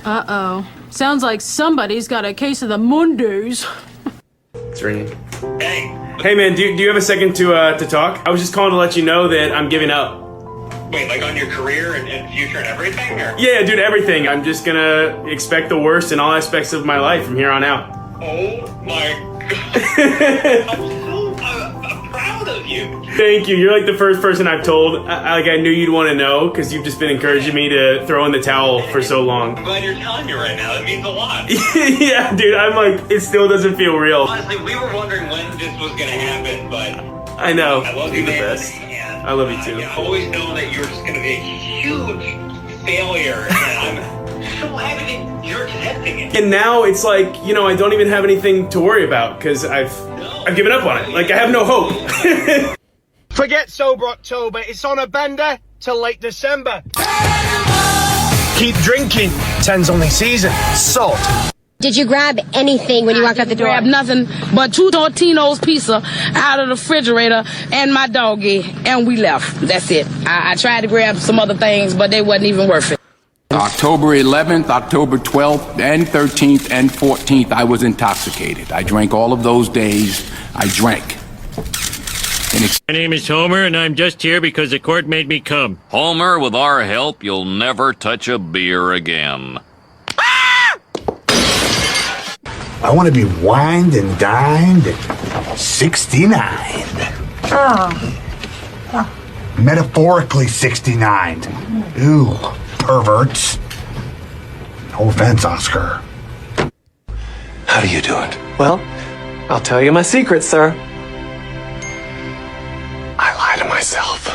Uh-oh. Sounds like somebody's got a case of the Mondays. It's ringing. Hey. Hey, man, do you have a second to talk? I was just calling to let you know that I'm giving up. Wait, like on your career and future and everything? Or? Yeah, dude, everything. I'm just gonna expect the worst in all aspects of my life from here on out. Oh my God. I'm proud of you. Thank you. You're like the first person I've told. I knew you'd want to know because you've just been encouraging me to throw in the towel for so long. I'm glad you're telling me right now. That means a lot. Yeah, dude, I'm like, it still doesn't feel real. Honestly, we were wondering when this was going to happen, but... I know. I love you, You're the man. best. And, I love you too. I always know that you're just going to be a huge failure, and I'm so happy that you're accepting it. And now it's like, I don't even have anything to worry about because I've given up on it. Like, I have no hope. Forget Sober October. It's on a bender till late December. Keep drinking. 10's only season. Salt. Did you grab anything when you walked out the door? Grab nothing but 2 Totino's pizza out of the refrigerator and my doggy, and we left. That's it. I tried to grab some other things, but they wasn't even worth it. October 11th, October 12th, and 13th, and 14th, I was intoxicated. I drank all of those days. I drank. My name is Homer, and I'm just here because the court made me come. Homer, with our help, you'll never touch a beer again. I want to be wined and dined at 69. Metaphorically 69. Ooh, perverts. No offense, Oscar. How do you do it? Well, I'll tell you my secret, sir. I lie to myself.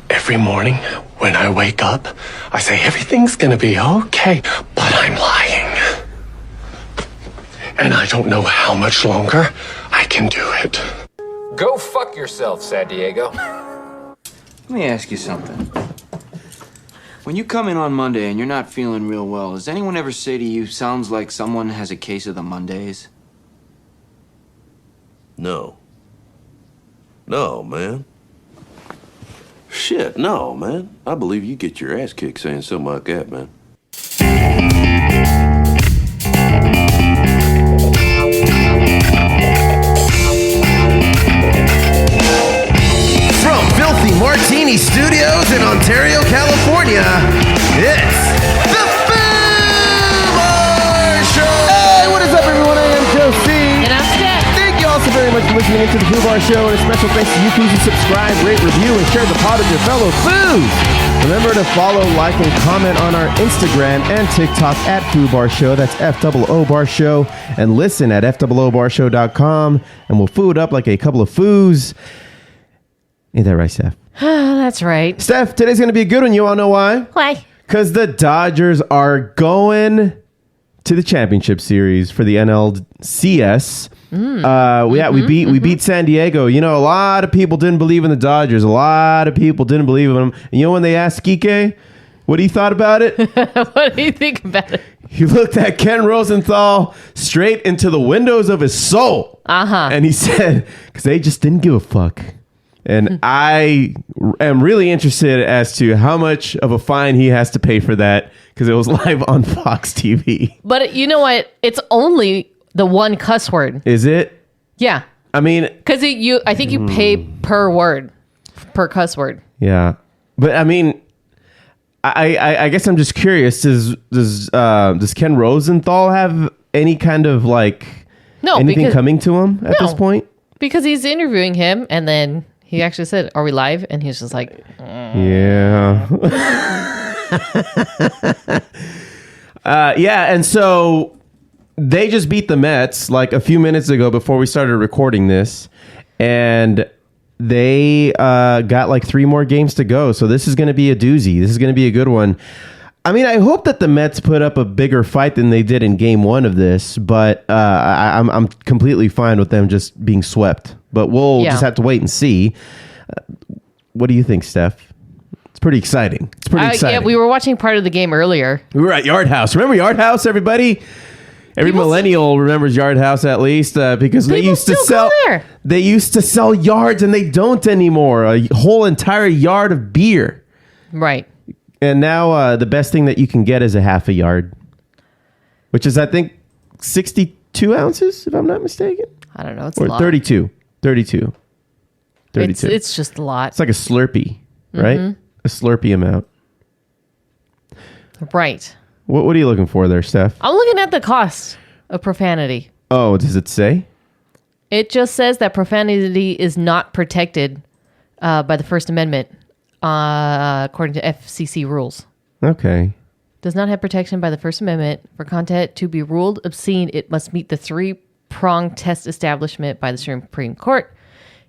Every morning when I wake up, I say everything's gonna be okay, but I'm lying. And I don't know how much longer I can do it. Go fuck yourself, San Diego. Let me ask you something. When you come in on Monday and you're not feeling real well, does anyone ever say to you, sounds like someone has a case of the Mondays? No. No, man. Shit, no, man. I believe you get your ass kicked saying something like that, man. From Filthy Martini Studios in Ontario, California, it's the Foo Show! Hey, what is up, everyone? I am Joe C. And I'm Steph. Thank you all so very much for listening into the Foo Show, and a special thanks to you Foos who subscribe, rate, review, and share the pod with your fellow Foos. Remember to follow, like, and comment on our Instagram and TikTok at Foo Show. That's FOO Bar Show. And listen at FOOBarshow.com, and we'll food up like a couple of Foos. Ain't that right, Steph? That's right. Steph, today's going to be a good one. You all know why? Why? Because the Dodgers are going to the championship series for the NLCS. We beat San Diego. You know, a lot of people didn't believe in the Dodgers. A lot of people didn't believe in them. And you know when they asked Kike what he thought about it? What do you think about it? He looked at Ken Rosenthal straight into the windows of his soul. And he said, because they just didn't give a fuck. And I am really interested as to how much of a fine he has to pay for that, because it was live on Fox TV. But you know what? It's only the one cuss word. Is it? Yeah. I mean, because I think you pay per word, per cuss word. Yeah. But I mean, I guess I'm just curious. Does Ken Rosenthal have any kind of anything coming to him at this point? Because he's interviewing him, and then he actually said, "Are we live?" And he's just like, "Yeah." Yeah, and so they just beat the Mets like a few minutes ago before we started recording this, and they got like 3 more games to go. So this is going to be a doozy. This is going to be a good one. I mean, I hope that the Mets put up a bigger fight than they did in game 1 of this, but I'm completely fine with them just being swept. But we'll just have to wait and see. What do you think, Steph? It's pretty exciting. It's pretty exciting. Yeah, we were watching part of the game earlier. We were at Yard House. Remember Yard House, everybody? Every millennial remembers Yard House at least because they used to sell. They used to sell yards, and they don't anymore. A whole entire yard of beer. Right. And now the best thing that you can get is a half a yard. which is, I think, 62 ounces, if I'm not mistaken. I don't know. It's Or a lot. 32. It's just a lot. It's like a Slurpee, right? Mhm. A Slurpee amount. Right. What are you looking for there, Steph? I'm looking at the cost of profanity. Oh, does it say? It just says that profanity is not protected by the First Amendment, according to FCC rules. Okay. Does not have protection by the First Amendment. For content to be ruled obscene, it must meet the three-pronged test establishment by the Supreme Court.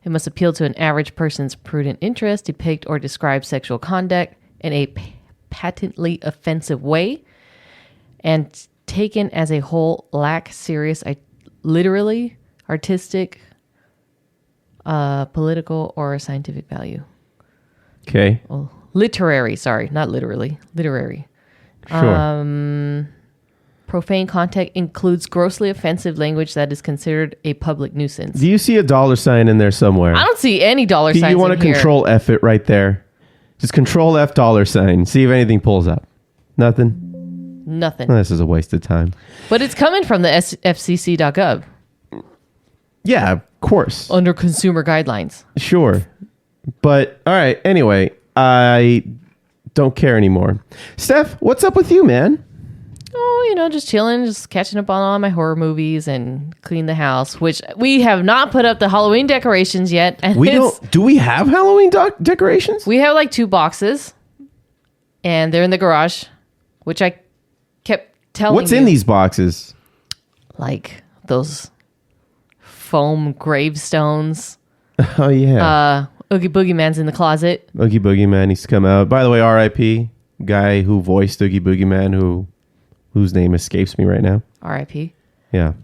It must appeal to an average person's prudent interest, depict or describe sexual conduct in a patently offensive way, and taken as a whole lack serious, literally, artistic, political, or scientific value. Okay. Well, literary, sorry, not literally, literary. Sure. Profane content includes grossly offensive language that is considered a public nuisance. Do you see a $sign in there somewhere? I don't see any dollar Do signs you want in to here. control F it right there? Just control F $sign. See if anything pulls up. Nothing? Nothing. Well, this is a waste of time. But it's coming from the FCC.gov. Yeah, of course. Under consumer guidelines. Sure. But, all right. Anyway, I don't care anymore. Steph, what's up with you, man? Oh, just chilling, just catching up on all my horror movies and clean the house, which we have not put up the Halloween decorations yet. And Do we have Halloween decorations? We have like 2 boxes, and they're in the garage, which I kept telling What's in these boxes? Like those foam gravestones. Oh, yeah. Oogie Boogie Man's in the closet. Oogie Boogie Man needs to come out. By the way, R.I.P. Guy who voiced Oogie Boogie Man, whose name escapes me right now. R.I.P. Yeah.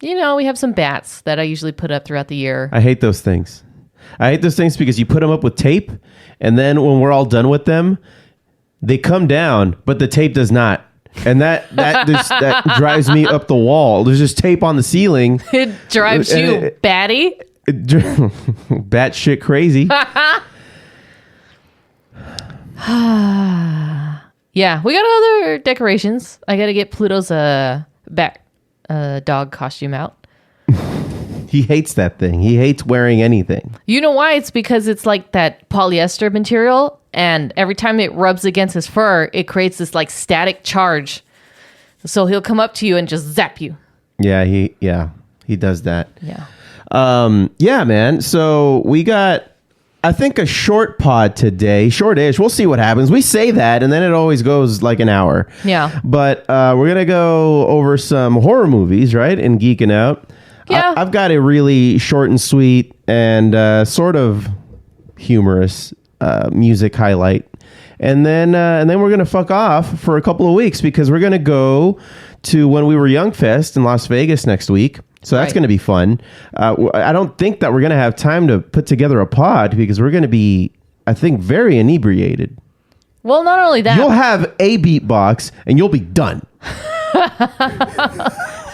We have some bats that I usually put up throughout the year. I hate those things. I hate those things because you put them up with tape, and then when we're all done with them, they come down, but the tape does not. And that drives me up the wall. There's just tape on the ceiling. It drives you batty. Bat shit crazy. Yeah, we got other decorations. I got to get Pluto's dog costume out. He hates that thing. He hates wearing anything. You know why? It's because it's like that polyester material, and every time it rubs against his fur, it creates this like static charge. So he'll come up to you and just zap you. Yeah, he does that. Yeah. Yeah, man. So we got, I think, a short pod today. Short-ish. We'll see what happens. We say that, and then it always goes like an hour. Yeah. But we're going to go over some horror movies, right? And Geeking Out. Yeah. I've got a really short and sweet and sort of humorous music highlight. And then we're going to fuck off for a couple of weeks because we're going to go to When We Were Young Fest in Las Vegas next week. So that's going to be fun. I don't think that we're going to have time to put together a pod because we're going to be, I think, very inebriated. Well, not only that. You'll have a beatbox and you'll be done.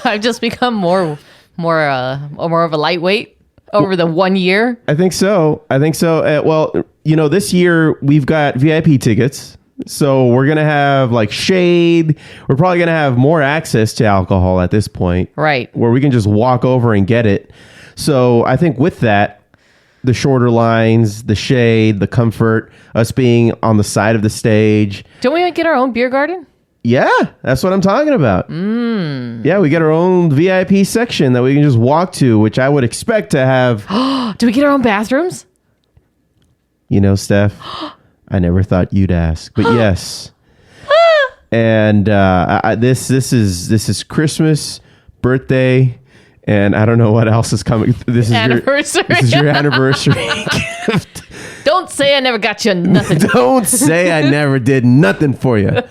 I've just become more of a lightweight over the 1 year. I think so. Well, this year we've got VIP tickets. So we're going to have like shade. We're probably going to have more access to alcohol at this point. Right. Where we can just walk over and get it. So I think with that, the shorter lines, the shade, the comfort, us being on the side of the stage. Don't we get our own beer garden? Yeah, that's what I'm talking about. Yeah, we get our own VIP section that we can just walk to, which I would expect to have. Do we get our own bathrooms? Steph, I never thought you'd ask, but yes. And this is Christmas, birthday, and I don't know what else is coming. This is anniversary. This is your anniversary gift. Don't say I never got you nothing. Don't say I never did nothing for you.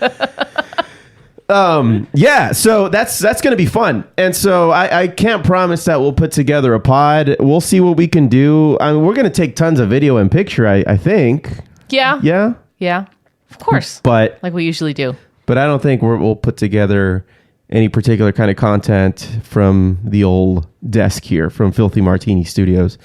Yeah, so that's going to be fun. And so I can't promise that we'll put together a pod. We'll see what we can do. I mean, we're going to take tons of video and picture, I think. Yeah. Yeah? Yeah. Of course. But like we usually do. But I don't think we'll put together any particular kind of content from the old desk here from Filthy Martini Studios.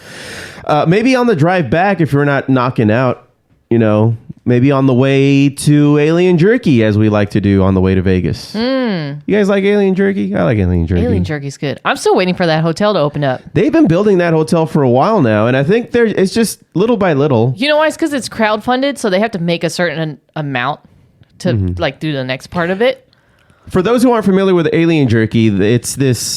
Maybe on the drive back, if we're not knocking out, maybe Maybe on the way to Alien Jerky, as we like to do on the way to Vegas. You guys like Alien Jerky? I like Alien Jerky. Alien Jerky's good. I'm still waiting for that hotel to open up. They've been building that hotel for a while now, and I think it's just little by little. You know why? It's because it's crowdfunded, so they have to make a certain amount to like do the next part of it. For those who aren't familiar with Alien Jerky, it's this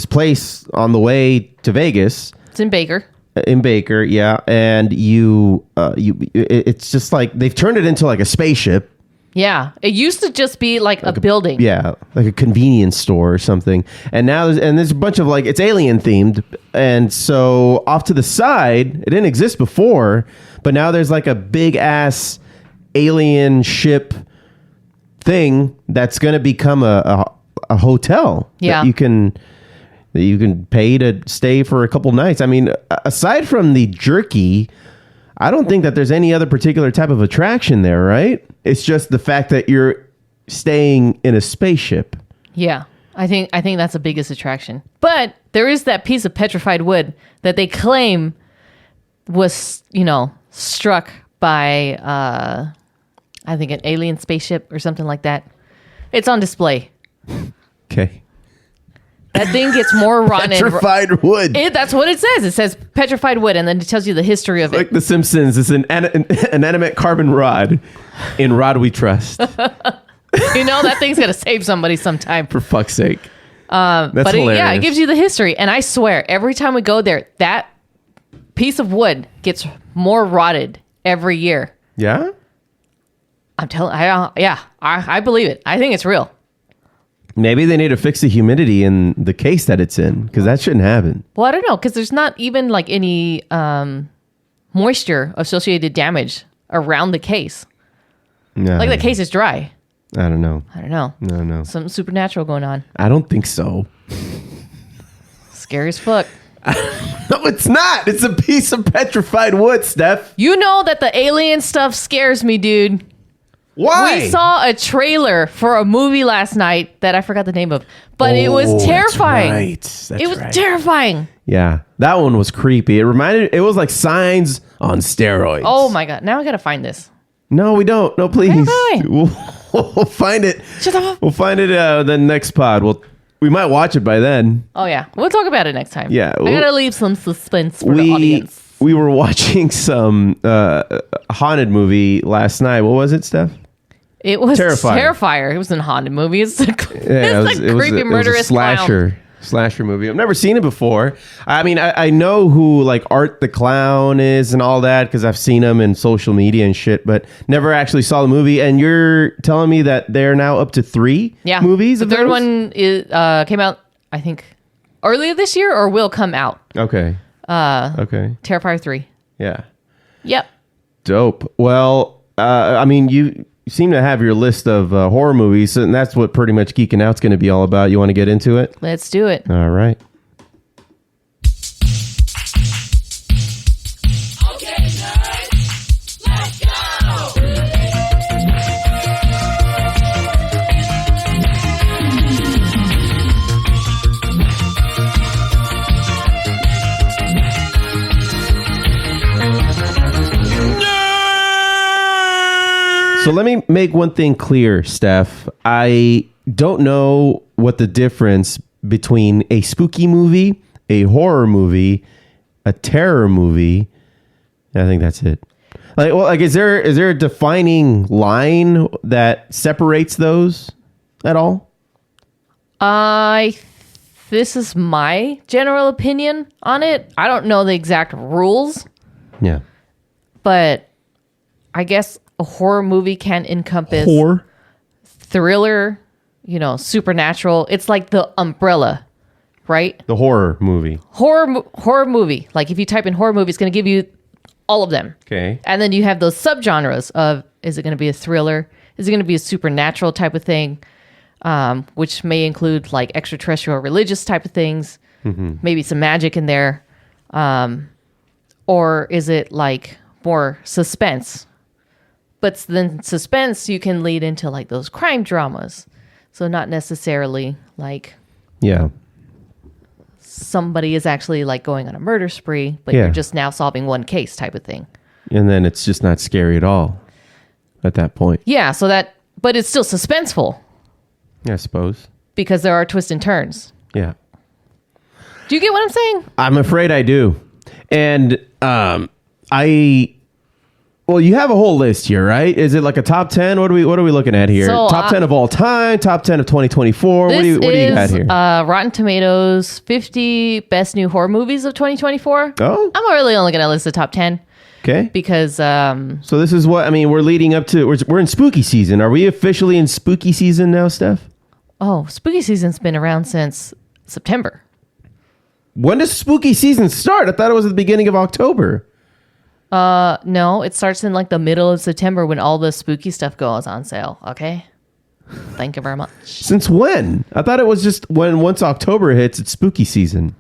place on the way to Vegas. It's in Baker. Yeah, and it's just like they've turned it into like a spaceship. Yeah, it used to just be like a building. Yeah, like a convenience store or something. And now there's a bunch of like, it's alien themed. And so off to the side, it didn't exist before, but now there's like a big ass alien ship thing that's going to become a hotel. Yeah. That you can pay to stay for a couple nights. I mean, aside from the jerky, I don't think that there's any other particular type of attraction there, right? It's just the fact that you're staying in a spaceship. Yeah, I think that's the biggest attraction. But there is that piece of petrified wood that they claim was, struck by, I think, an alien spaceship or something like that. It's on display. Okay. That thing gets more rotten. Petrified wood. That's what it says. It says petrified wood, and then it tells you the history of it. Like The Simpsons, it's an inanimate carbon rod. In Rod We Trust. That thing's going to save somebody sometime. For fuck's sake. That's hilarious. It gives you the history. And I swear, every time we go there, that piece of wood gets more rotted every year. Yeah? I'm telling I believe it. I think it's real. Maybe they need to fix the humidity in the case that it's in, because that shouldn't happen. Well, I don't know, because there's not even like any moisture associated damage around the case. No. Like the case is dry. I don't know. No. Something supernatural going on. I don't think so. Scary as fuck. No, it's not. It's a piece of petrified wood, Steph. You know that the alien stuff scares me, dude. Why? We saw a trailer for a movie last night that I forgot the name of, but it was terrifying. That's it was terrifying. Yeah, that one was creepy. It was like Signs on steroids. Oh my God. Now I got to find this. No, we don't. No, please. Why? We'll find it. Shut up. We'll find it the next pod. We might watch it by then. Oh yeah. We'll talk about it next time. Yeah. I got to leave some suspense for the audience. We were watching some haunted movie last night. What was it, Steph? It was Terrifier. It was a haunted movie. It's a it was creepy, murderous slasher movie. I've never seen it before. I mean, I know who like Art the Clown is and all that because I've seen him in social media and shit, but never actually saw the movie. And you're telling me that they're now up to 3 movies? The third one came out, I think, earlier this year or will come out. Okay. Okay. Terrifier 3. Yeah. Yep. Dope. Well, I mean, you seem to have your list of horror movies, and that's what pretty much Geeking Out's going to be all about. You want to get into it? Let's do it. All right. Okay, nerds, let's go! So let me make one thing clear, Steph. I don't know what the difference between a spooky movie, a horror movie, a terror movie. I think that's it. Is there a defining line that separates those at all? This is my general opinion on it. I don't know the exact rules. Yeah. But I guess a horror movie can encompass thriller, supernatural. It's like the umbrella, right? The horror movie. Horror movie. Like if you type in horror movie, it's going to give you all of them. Okay. And then you have those subgenres of, is it going to be a thriller? Is it going to be a supernatural type of thing? Which may include like extraterrestrial religious type of things. Mm-hmm. Maybe some magic in there. Or is it like more suspense? But then suspense, you can lead into like those crime dramas. So not necessarily like somebody is actually like going on a murder spree, but you're just now solving one case type of thing. And then it's just not scary at all. at that point. Yeah, but it's still suspenseful I suppose. because there are twists and turns. Yeah. Do you get what I'm saying? I'm afraid I do. And well, you have a whole list here, right? Is it like a top 10? What are we looking at here? So, top 10 of all time, top 10 of 2024. What do you got here? Rotten Tomatoes 50 best new horror movies of 2024. Oh. I'm really only going to list the top 10 Okay. because So this is what, we're leading up to, we're in spooky season. Are we officially in spooky season now, Steph? spooky season's been around since September. When does spooky season start? I thought it was at the beginning of October. No, it starts in like the middle of September when all the spooky stuff goes on sale. Okay. Thank you very much. Since when? I thought it was just once October hits, it's spooky season.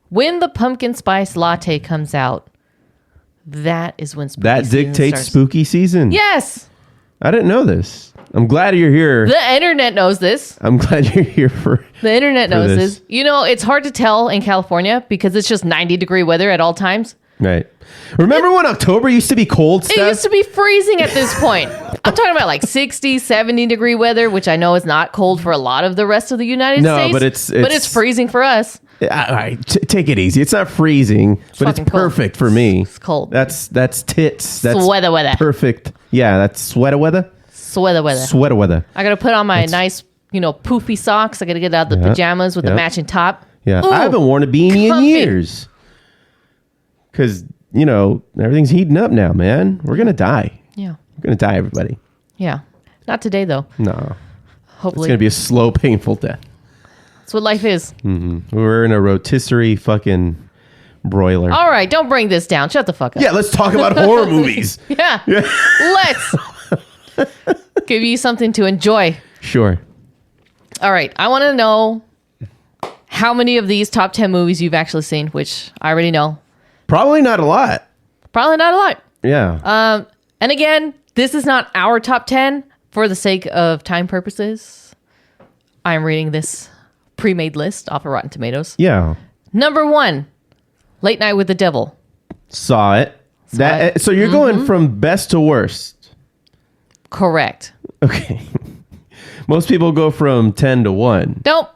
When the pumpkin spice latte comes out, that is when spooky That season dictates starts. spooky season. Yes. I didn't know this. I'm glad you're here. The internet knows this. I'm glad you're here for The internet for knows this. this. You know, it's hard to tell in California because it's just 90-degree weather at all times. Right. Remember when October used to be cold, Steph? It used to be freezing at this point. I'm talking about like 60, 70-degree weather, which I know is not cold for a lot of the rest of the United States. But it's freezing for us. All right, take it easy. It's not freezing, but it's fucking cold. perfect for me. It's cold. That's tits. That's Sweater weather. Perfect. Yeah, that's sweater weather. Sweater weather. Sweater weather. I got to put on my nice, poofy socks. I got to get out the pajamas with the matching top. Yeah, Ooh, I haven't worn a beanie comfy. in years. Because, everything's heating up now, man. We're going to die. Yeah. We're going to die, everybody. Yeah. Not today, though. No. It's Hopefully. going to be a slow, painful death. That's what life is. We're in a rotisserie fucking broiler. All right. Don't bring this down. Shut the fuck up. Yeah, let's talk about horror movies. Yeah. Let's give you something to enjoy. Sure. All right. I want to know how many of these top 10 movies you've actually seen, which I already know. Probably not a lot. Probably not a lot. Yeah. And again, this is not our top 10 for the sake of time purposes. I'm reading this pre-made list off of Rotten Tomatoes. Yeah. Number 1, Late Night with the Devil. Saw it. So you're going from best to worst. Correct. Okay. Most people go from 10 to 1. Nope.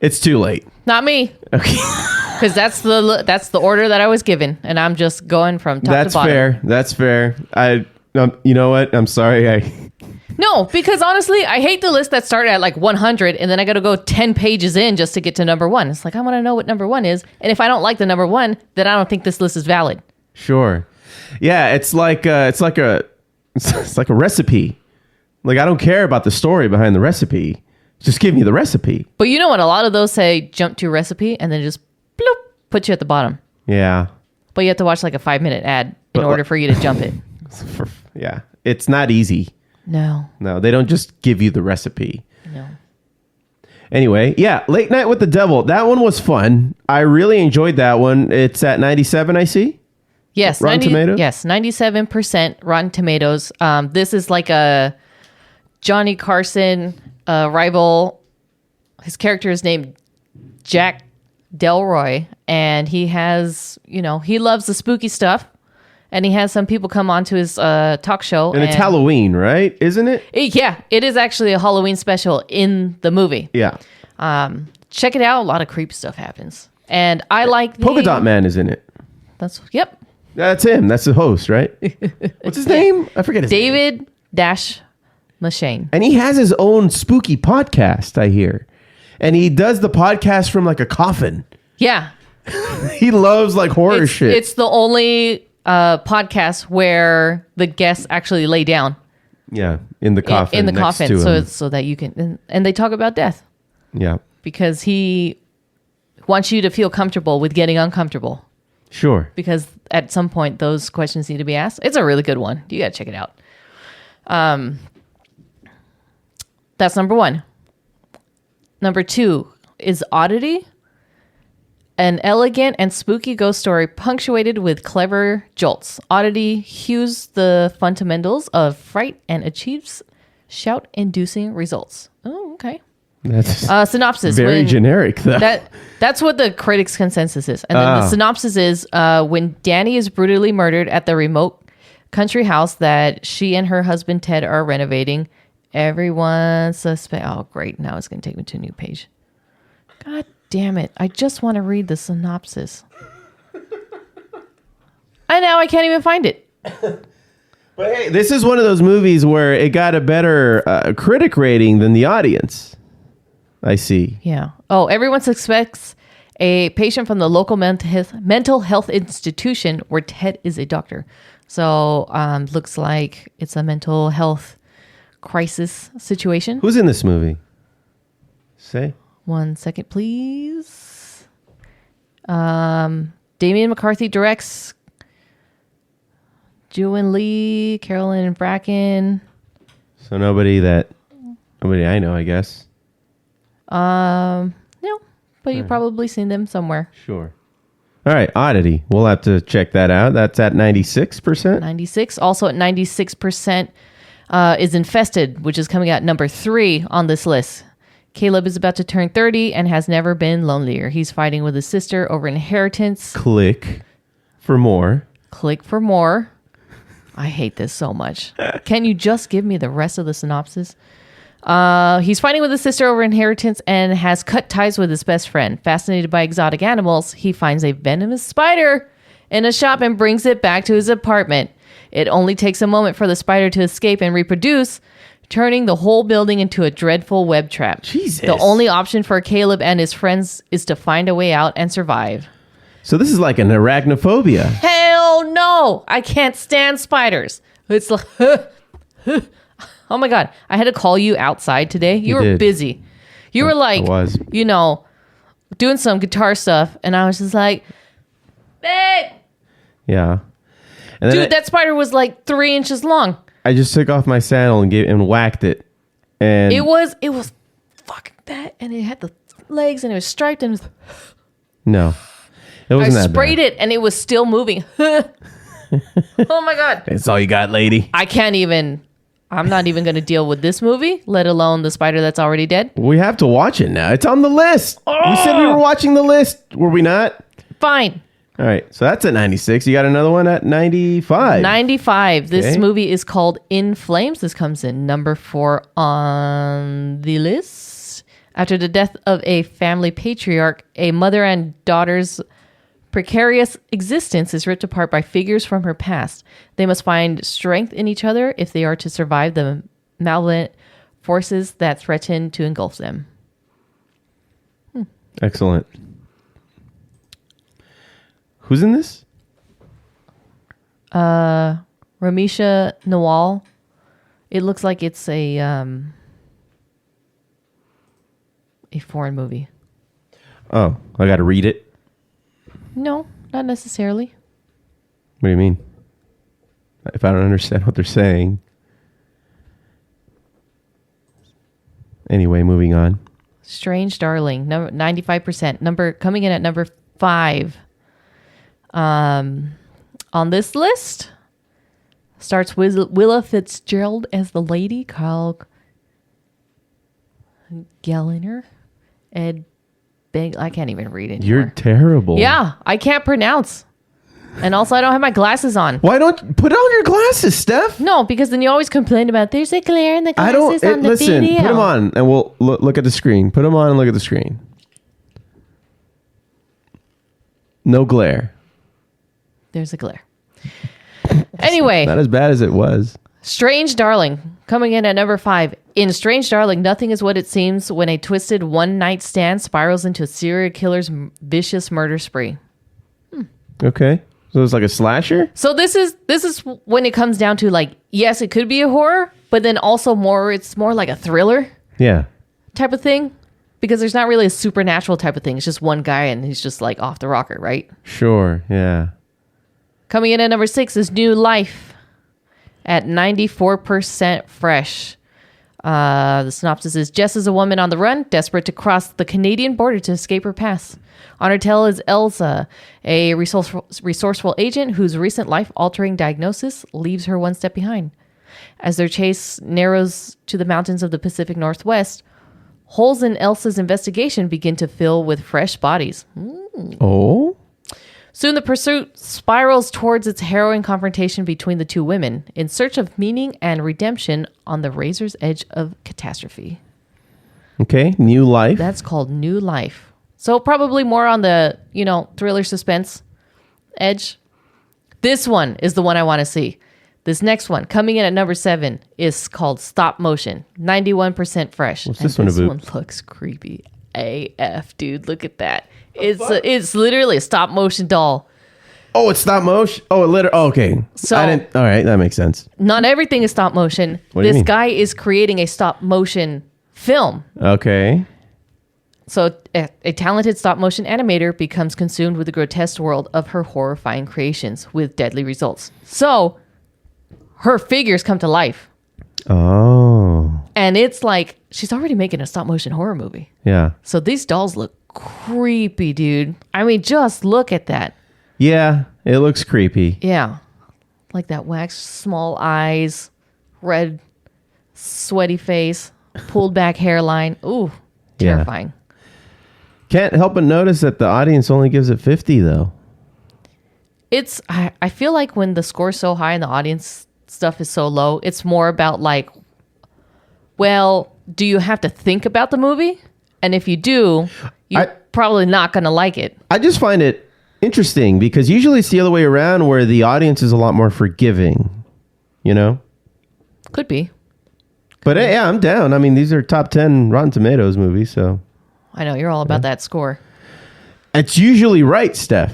It's too late. Not me. Okay. Because that's the order that I was given, and I'm just going from top to bottom. That's fair. You know what? I'm sorry. No, because honestly, I hate the list that started at like 100, and then I got to go 10 pages in just to get to number 1. It's like I want to know what number 1 is, and if I don't like the number 1, then I don't think this list is valid. Sure. Yeah, it's like a recipe. Like I don't care about the story behind the recipe. Just give me the recipe. But you know what? A lot of those say jump to recipe, and then just bloop, put you at the bottom. Yeah. But you have to watch like a 5-minute ad in order for you to jump it. Yeah. It's not easy. No, they don't just give you the recipe. No. Anyway, yeah, Late Night with the Devil. That one was fun. I really enjoyed that one. It's at 97, I see. Yes, Rotten Tomatoes? Yes, 97% Rotten Tomatoes. This is like a Johnny Carson rival. His character is named Jack Delroy, and he has, he loves the spooky stuff. And he has some people come onto his talk show. And it's Halloween, right? Isn't it? Yeah, it is actually a Halloween special in the movie. Yeah. Check it out. A lot of creepy stuff happens. And I like the... Polka Dot Man is in it. Yep. That's him. That's the host, right? What's his name? I forget his name. David Machine. And he has his own spooky podcast, I hear. And he does the podcast from like a coffin. Yeah. He loves like horror shit. It's the only... podcast where the guests actually lay down. Yeah, in the coffin. In the next coffin, to him. so that you can, and they talk about death. Yeah, because he wants you to feel comfortable with getting uncomfortable. Sure. Because at some point those questions need to be asked. It's a really good one. You gotta check it out. That's number 1. Number 2 is Oddity. An elegant and spooky ghost story punctuated with clever jolts. Oddity hews the fundamentals of fright and achieves shout-inducing results. Oh, okay. That's synopsis. Very generic, though. That's what the critics' consensus is. And then the synopsis is when Danny is brutally murdered at the remote country house that she and her husband Ted are renovating. Everyone suspect. Oh, great. Now it's going to take me to a new page. God damn it. I just want to read the synopsis. And now I can't even find it. But hey, this is one of those movies where it got a better critic rating than the audience. I see. Yeah. Oh, everyone suspects a patient from the local mental health institution where Ted is a doctor. So looks like it's a mental health crisis situation. Who's in this movie? Say. 1 second, please. Damian McCarthy directs. Juan Lee, Carolyn Bracken. So nobody I know, I guess. No, but you've probably seen them somewhere. Sure. All right, Oddity. We'll have to check that out. That's at 96%. 96. Also at 96% is Infested, which is coming out number 3 on this list. Caleb is about to turn 30 and has never been lonelier. He's fighting with his sister over inheritance. Click for more. Click for more. I hate this so much. Can you just give me the rest of the synopsis? He's fighting with his sister over inheritance and has cut ties with his best friend. Fascinated by exotic animals, he finds a venomous spider in a shop and brings it back to his apartment. It only takes a moment for the spider to escape and reproduce, turning the whole building into a dreadful web trap. Jesus. The only option for Caleb and his friends is to find a way out and survive. So this is like an arachnophobia. Hell no! I can't stand spiders. It's like, oh my God. I had to call you outside today. You were did. busy. You were like, doing some guitar stuff. And I was just like, babe. Yeah. And then Dude, that spider was like 3 inches long. I just took off my sandal and whacked it. And It was fucking that. And it had the legs and it was striped and it was, no. It wasn't I that sprayed bad. it and it was still moving. Oh my God. That's all you got, lady. I'm not even going to deal with this movie, let alone the spider that's already dead. We have to watch it now. It's on the list. We said we were watching the list. Were we not? Fine. All right. So that's at 96. You got another one at 95. 95. This Okay. movie is called In Flames. This comes in number 4 on the list. After the death of a family patriarch, a mother and daughter's precarious existence is ripped apart by figures from her past. They must find strength in each other if they are to survive the malevolent forces that threaten to engulf them. Excellent. Who's in this? Ramisha Nawal. It looks like it's a foreign movie. Oh, I got to read it. No, not necessarily. What do you mean? If I don't understand what they're saying. Anyway, moving on. Strange Darling, 95%. Coming in at number 5. On this list starts with Willa Fitzgerald as the lady, Kyle Galliner, Ed Beg. I can't even read it. You're terrible. Yeah, I can't pronounce. And also, I don't have my glasses on. Why don't put on your glasses, Steph? No, because then you always complain about there's a glare in the glasses on the listen, video. put them on and we'll look at the screen. Put them on and look at the screen. No glare. There's a glare. Anyway. Not as bad as it was. Strange Darling, coming in at number 5. In Strange Darling, nothing is what it seems when a twisted one-night stand spirals into a serial killer's vicious murder spree. Okay. So it's like a slasher? So this is when it comes down to, like, yes, it could be a horror, but then also it's more like a thriller Yeah. type of thing. Because there's not really a supernatural type of thing. It's just one guy and he's just like off the rocker, right? Sure. Yeah. Coming in at number 6 is New Life at 94% fresh. The synopsis is Jess is a woman on the run, desperate to cross the Canadian border to escape her past. On her tail is Elsa, a resourceful agent whose recent life-altering diagnosis leaves her one step behind. As their chase narrows to the mountains of the Pacific Northwest, holes in Elsa's investigation begin to fill with fresh bodies. Oh? Soon the pursuit spirals towards its harrowing confrontation between the two women in search of meaning and redemption on the razor's edge of catastrophe. Okay, New Life. That's called New Life. So probably more on the, thriller suspense edge. This one is the one I want to see. This next one, coming in at number 7, is called Stop Motion. 91% fresh. What's this one about? This one looks creepy AF, dude. Look at that. It's literally a stop motion doll. Oh, it's stop motion? Oh, okay. So- all right, that makes sense. Not everything is stop motion. What do you This mean? guy is creating a stop motion film. Okay. So a talented stop motion animator becomes consumed with the grotesque world of her horrifying creations with deadly results. So her figures come to life. Oh. And it's like she's already making a stop motion horror movie. Yeah. So these dolls look creepy, dude. I mean, just look at that. Yeah, it looks creepy. Yeah. Like that wax, small eyes, red, sweaty face, pulled back hairline. Ooh, Yeah. terrifying. Can't help but notice that the audience only gives it 50, though. I feel like when the score's so high and the audience stuff is so low, it's more about like, well, do you have to think about the movie? And if you do, you're probably not going to like it. I just find it interesting because usually it's the other way around where the audience is a lot more forgiving, Could be. But yeah, I'm down. I mean, these are top 10 Rotten Tomatoes movies, so. I know, you're all about that score. It's usually right, Steph.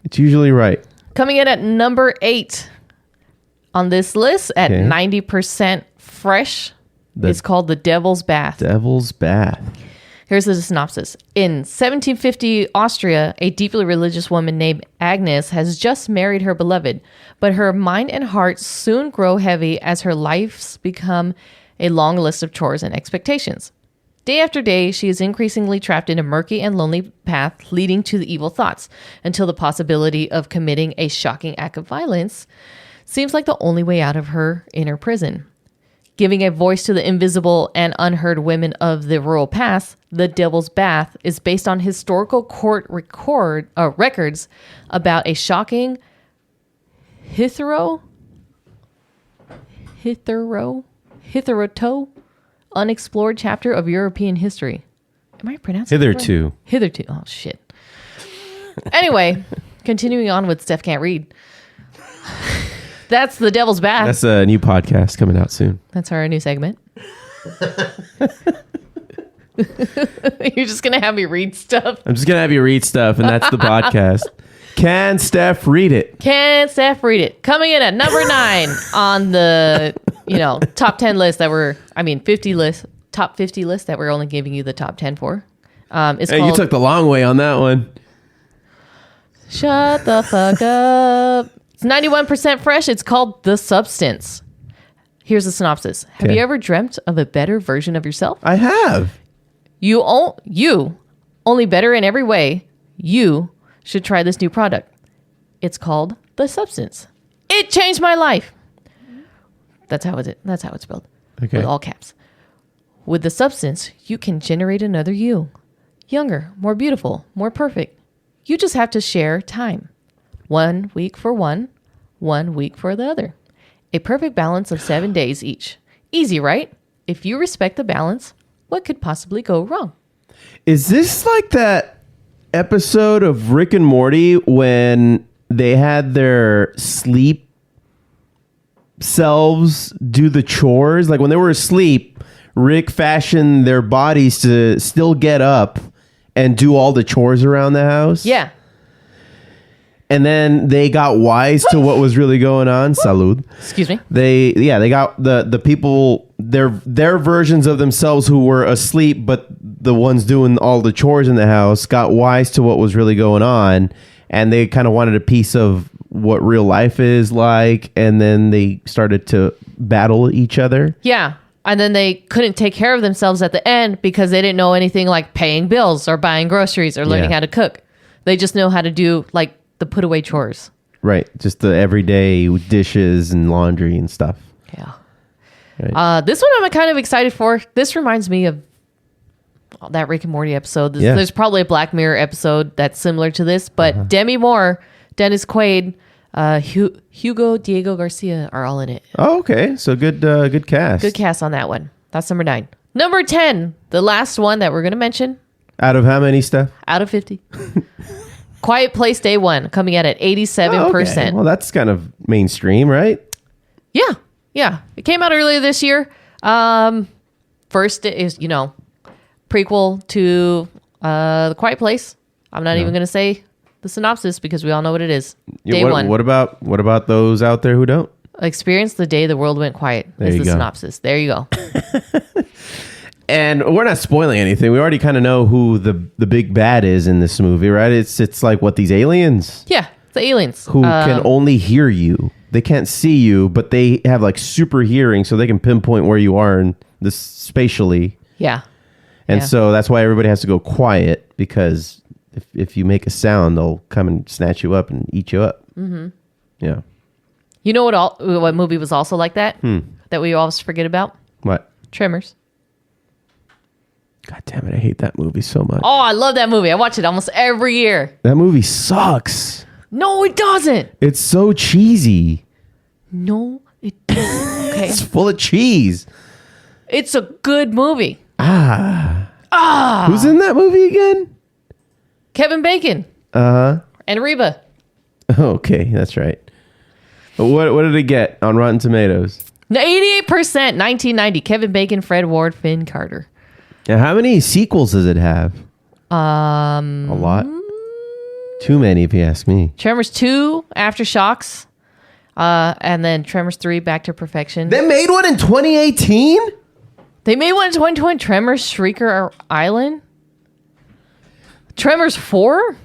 It's usually right. Coming in at number 8 on this list at Okay. 90% fresh. It's called The Devil's Bath. Devil's Bath. Here's the synopsis. In 1750 Austria, a deeply religious woman named Agnes has just married her beloved, but her mind and heart soon grow heavy as her lives become a long list of chores and expectations. Day after day, she is increasingly trapped in a murky and lonely path leading to the evil thoughts, until the possibility of committing a shocking act of violence seems like the only way out of her inner prison. Giving a voice to the invisible and unheard women of the rural past, The Devil's Bath is based on historical court records about a shocking hitherto unexplored chapter of European history. Am I pronouncing it right? Hitherto. Hitherto. Oh, shit. Anyway, continuing on with Steph Can't Read. That's The Devil's Bath. That's a new podcast coming out soon. That's our new segment. You're just going to have me read stuff. I'm just going to have you read stuff, and that's the podcast. Can Steph read it? Can Steph read it? Coming in at number 9 on the, top 10 list that top 50 list that we're only giving you the top 10 for. It's Hey, called, you took the long way on that one. Shut the fuck up. It's 91% fresh. It's called The Substance. Here's the synopsis. Have Okay. you ever dreamt of a better version of yourself? I have. You only better in every way. You should try this new product. It's called The Substance. It changed my life. That's how it's spelled. Okay. With all caps. With The Substance, you can generate another you. Younger, more beautiful, more perfect. You just have to share time. 1 week for one 1 week for the other. A perfect balance of 7 days each. Easy, right? If you respect the balance, what could possibly go wrong? Is this like that episode of Rick and Morty when they had their sleep selves do the chores? Like when they were asleep, Rick fashioned their bodies to still get up and do all the chores around the house. Yeah. And then they got wise to what was really going on. Salud. Excuse me. They got the people, their versions of themselves who were asleep, but the ones doing all the chores in the house got wise to what was really going on, and they kind of wanted a piece of what real life is like, and then they started to battle each other. Yeah. And then they couldn't take care of themselves at the end because they didn't know anything like paying bills or buying groceries or learning Yeah. how to cook. They just know how to do like the put away chores. Right. Just the everyday dishes and laundry and stuff. Yeah. Right. This one I'm kind of excited for. This reminds me of that Rick and Morty episode. There's probably a Black Mirror episode that's similar to this, but Demi Moore, Dennis Quaid, Hugo, Diego Garcia are all in it. Oh, okay. So good cast. Good cast on that one. That's number 9. Number 10, the last one that we're going to mention. Out of how many, Steph? Out of 50. Quiet Place Day 1, coming out at 87%. Oh, okay. Well, that's kind of mainstream, right? Yeah. It came out earlier this year. First is, prequel to The Quiet Place. I'm not even going to say the synopsis because we all know what it is. Day 1. What about those out there who don't? Experience the day the world went quiet is the synopsis. There you go. And we're not spoiling anything. We already kind of know who the big bad is in this movie, right? It's like what, these aliens? Yeah, the aliens. Who can only hear you. They can't see you, but they have like super hearing, so they can pinpoint where you are in this spatially. Yeah. And so that's why everybody has to go quiet, because if you make a sound, they'll come and snatch you up and eat you up. Mm-hmm. Yeah. You know what movie was also like that? That we always forget about? What? Tremors. God damn it, I hate that movie so much. Oh, I love that movie. I watch it almost every year. That movie sucks. No, it doesn't. It's so cheesy. No, it doesn't. Okay. It's full of cheese. It's a good movie. Who's in that movie again? Kevin Bacon. Uh-huh. And Reba. Okay, that's right. What did it get on Rotten Tomatoes? 88%, 1990. Kevin Bacon, Fred Ward, Finn Carter. And how many sequels does it have? A lot. Too many, if you ask me. Tremors 2, Aftershocks. And then Tremors 3, Back to Perfection. They made one in 2018? They made one in 2020. Tremors, Shrieker Island. Tremors 4?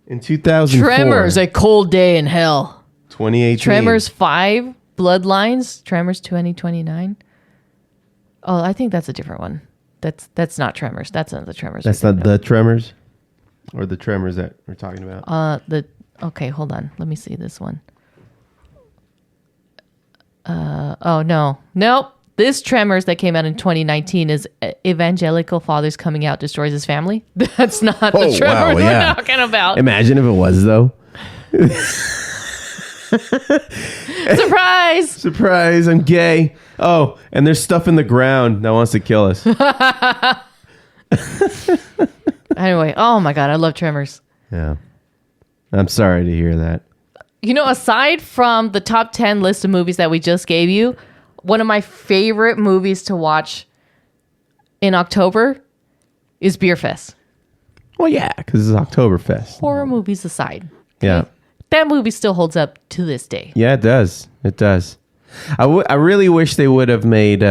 In 2004. Tremors, A Cold Day in Hell. 2018. Tremors 5, Bloodlines. Tremors 2029. Oh, I think that's a different one. That's not Tremors. That's not the Tremors. That's not the Tremors? Or the Tremors that we're talking about? Okay, hold on. Let me see this one. Oh, no. Nope. This Tremors that came out in 2019 is Evangelical Father's Coming Out Destroys His Family. That's not the Tremors we're talking about. Imagine if it was, though. Surprise! Surprise, I'm gay. Oh, and there's stuff in the ground that wants to kill us. Anyway, oh my God, I love Tremors. Yeah. I'm sorry to hear that. Aside from the top 10 list of movies that we just gave you, one of my favorite movies to watch in October is Beer Fest. Well, yeah, because it's Oktoberfest. Horror movies aside. Yeah. That movie still holds up to this day. Yeah, it does. It does. I really wish they would have made,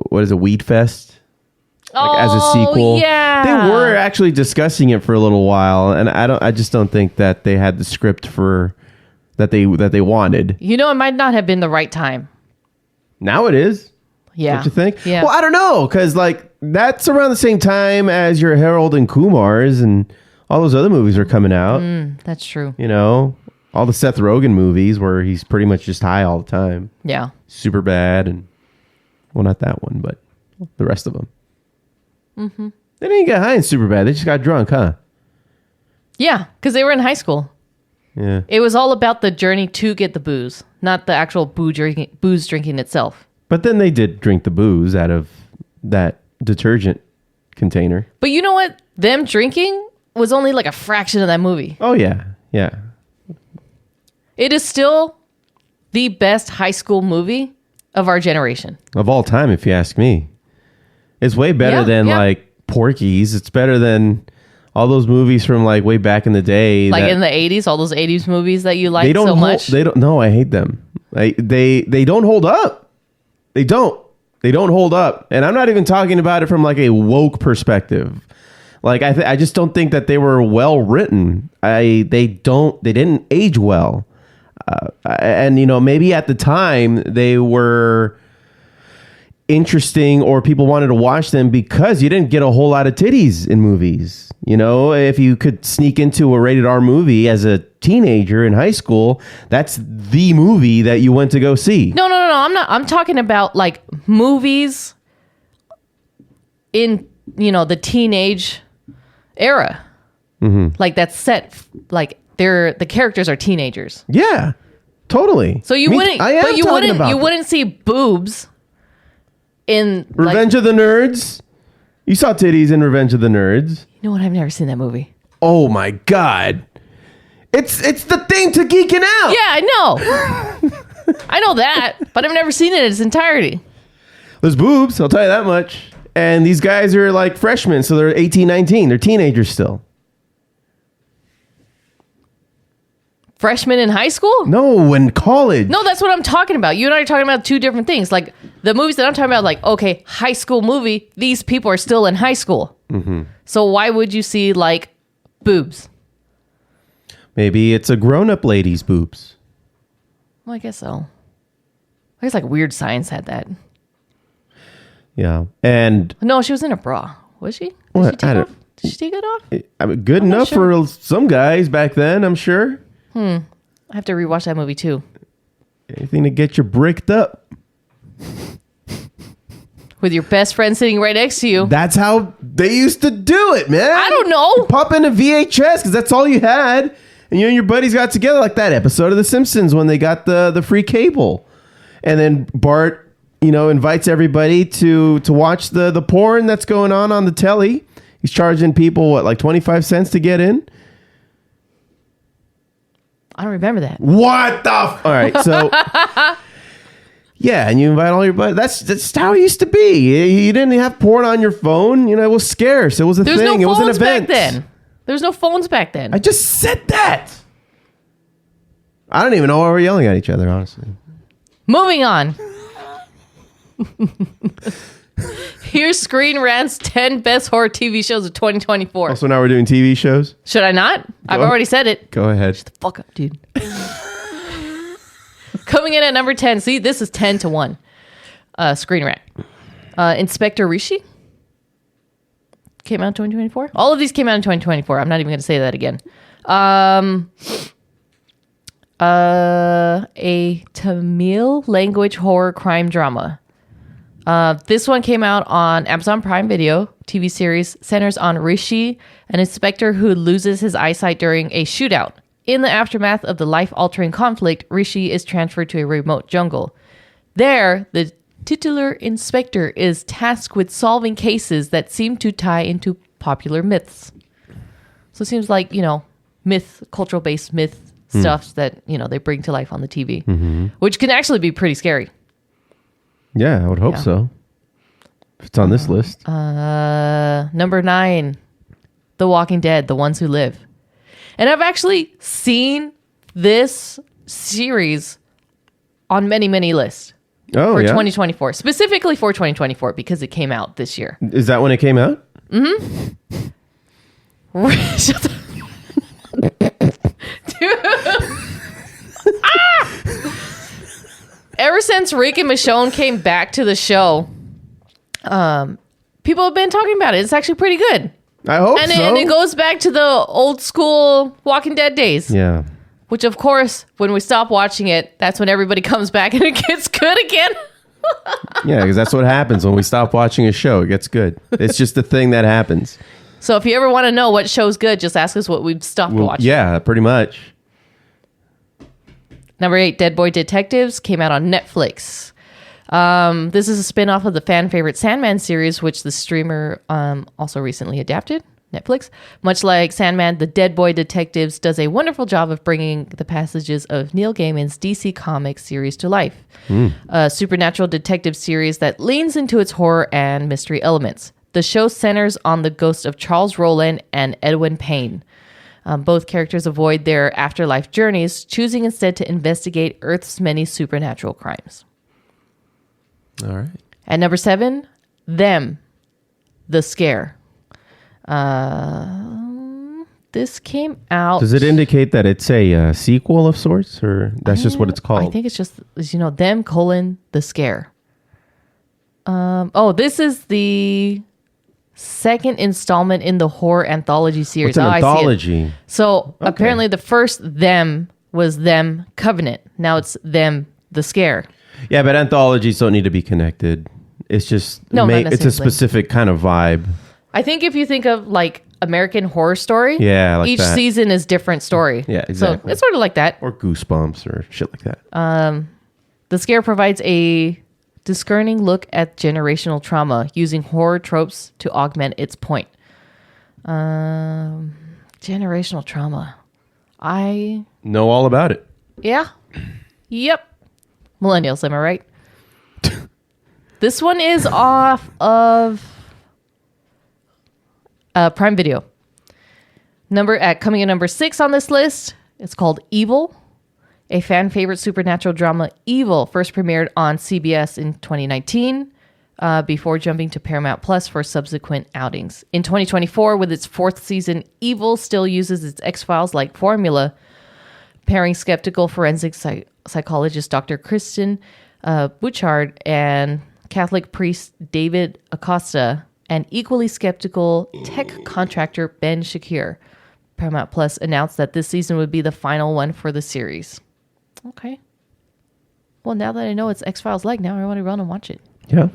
Weed Fest? As a sequel. Yeah. They were actually discussing it for a little while, and I just don't think that they had the script for that they wanted. It might not have been the right time. Now it is. Yeah. Don't you think? Yeah. Well, I don't know, because that's around the same time as your Harold and Kumars and all those other movies are coming out. That's true. All the Seth Rogen movies where he's pretty much just high all the time. Yeah. Super bad, and well, not that one, but the rest of them. Mm-hmm. They didn't get high in Superbad. They just got drunk, huh? Yeah, because they were in high school. Yeah. It was all about the journey to get the booze, not the actual booze drinking itself. But then they did drink the booze out of that detergent container. But you know what? Them drinking was only like a fraction of that movie. Oh, yeah. Yeah. It is still the best high school movie of our generation. Of all time, if you ask me. It's way better than Porky's. It's better than all those movies from way back in the day. Like in the 80s, all those 80s movies that you like so much. They don't. No, I hate them. They don't hold up. They don't hold up. And I'm not even talking about it from a woke perspective. I just don't think that they were well written. They didn't age well. And maybe at the time they were interesting or people wanted to watch them because you didn't get a whole lot of titties in movies. If you could sneak into a rated R movie as a teenager in high school, that's the movie that you went to go see. No. I'm talking about movies in the teenage era. Like that's set, like the characters are teenagers. Yeah, totally. So you wouldn't see boobs in Revenge of the Nerds. You saw titties in Revenge of the Nerds. You know what? I've never seen that movie. Oh my God. It's the thing to Geeking Out. Yeah, I know. I know that, but I've never seen it in its entirety. There's boobs, I'll tell you that much. And these guys are like freshmen, so they're 18, 19. They're teenagers still. Freshmen in high school? No, in college. No, that's what I'm talking about. You and I are talking about two different things. Like the movies that I'm talking about, like, okay, high school movie, these people are still in high school. So why would you see like boobs? Maybe it's a grown-up lady's boobs. Well, I guess so. I guess like Weird Science had that. Yeah. And no, she was in a bra. Was she? Did she take it off? I mean, good enough for some guys back then, I'm sure. I have to rewatch that movie too. Anything to get you bricked up. With your best friend sitting right next to you. That's how they used to do it, man. I don't know. Pop in a VHS because that's all you had. And you and your buddies got together like that episode of The Simpsons when they got the free cable. And then Bart, invites everybody to watch the porn that's going on the telly. He's charging people, like 25 cents to get in? I don't remember that. What the All right, so... Yeah, and you invite all your buddies. That's how it used to be. You didn't have porn on your phone. It was scarce. It was a thing. It was an event. Back then. There was no phones back then. I just said that. I don't even know why we're yelling at each other, honestly. Moving on. Here's Screen Rant's 10 best horror TV shows of 2024. Also, now we're doing TV shows. Should I not? I've already said it. Go ahead. Shut the fuck up, dude. Coming in at number 10. See, this is 10-1. Screen Rant. Inspector Rishi. Came out in 2024. All of these came out in 2024. I'm not even going to say that again. A Tamil language horror crime drama. This one came out on Amazon Prime Video. TV series centers on Rishi, an inspector who loses his eyesight during a shootout. In the aftermath of the life-altering conflict, Rishi is transferred to a remote jungle. There, the titular inspector is tasked with solving cases that seem to tie into popular myths. So it seems like, cultural-based myth stuff that, they bring to life on the TV, which can actually be pretty scary. Yeah, I would hope so. If it's on this list. Number 9, The Walking Dead, The Ones Who Live. And I've actually seen this series on many, many lists for 2024. Specifically for 2024 because it came out this year. Is that when it came out? Mm-hmm. Ever since Rick and Michonne came back to the show, people have been talking about it. It's actually pretty good. I hope and so. And it goes back to the old school Walking Dead days. Yeah. Which, of course, when we stop watching it, that's when everybody comes back and it gets good again. Yeah, because that's what happens when we stop watching a show. It gets good. It's just a thing that happens. So if you ever want to know what show's good, just ask us what we've stopped watching. Yeah, pretty much. Number 8, Dead Boy Detectives, came out on Netflix. This is a spin-off of the fan favorite Sandman series, which the streamer also recently adapted, Netflix. Much like Sandman, the Dead Boy Detectives does a wonderful job of bringing the passages of Neil Gaiman's DC Comics series to life. A supernatural detective series that leans into its horror and mystery elements. The show centers on the ghosts of Charles Rowland and Edwin Payne. Both characters avoid their afterlife journeys, choosing instead to investigate Earth's many supernatural crimes. All right. At number 7, Them, The Scare. This came out... Does it indicate that it's a sequel of sorts, or that's just what it's called? I think it's just, Them, The Scare. This is the second installment in the horror anthology series. What's an I see it. anthology? So apparently the first Them was Them Covenant. Now it's Them, The Scare. Yeah, but anthologies don't need to be connected. It's just No, not it's a necessarily. specific kind of vibe. I think if you think of like American Horror Story, Yeah, like each that. season is different story. Yeah, exactly. So it's sort of like that. Or Goosebumps or shit like that. The scare provides a discerning look at generational trauma using horror tropes to augment its point. Generational trauma. I Know all about it. Yeah. Yep. Millennials, am I right? This one is off of Prime Video. Coming in number 6 on this list, it's called Evil, a fan favorite supernatural drama. Evil first premiered on CBS in 2019 before jumping to Paramount Plus for subsequent outings. In 2024, with its 4th season, Evil still uses its X-Files-like formula, pairing skeptical forensic psychologist Dr. Kristen Bouchard and Catholic priest David Acosta and equally skeptical tech contractor Ben Shakir. Paramount Plus announced that this season would be the final one for the series. Okay. Well, now that I know it's X-Files-like, now I want to run and watch it. Yeah.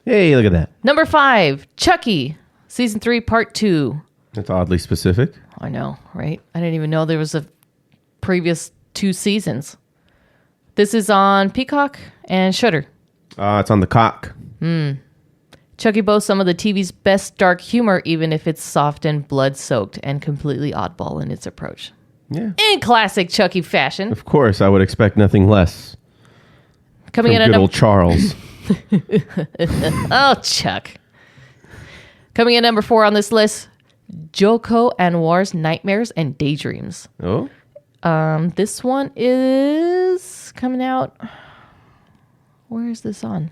Hey, look at that. Number 5, Chucky, Season 3, Part 2. That's oddly specific. I know, right? I didn't even know there was a previous 2 seasons. This is on Peacock and Shudder. It's on the cock. Chucky boasts some of the TV's best dark humor, even if it's soft and blood-soaked and completely oddball in its approach. Yeah. In classic Chucky fashion. Of course, I would expect nothing less. Coming from in at good old Charles. Oh, Chuck. Coming in number 4 on this list, Joko Anwar's Nightmares and Daydreams. Oh? This one is coming out. Where is this on?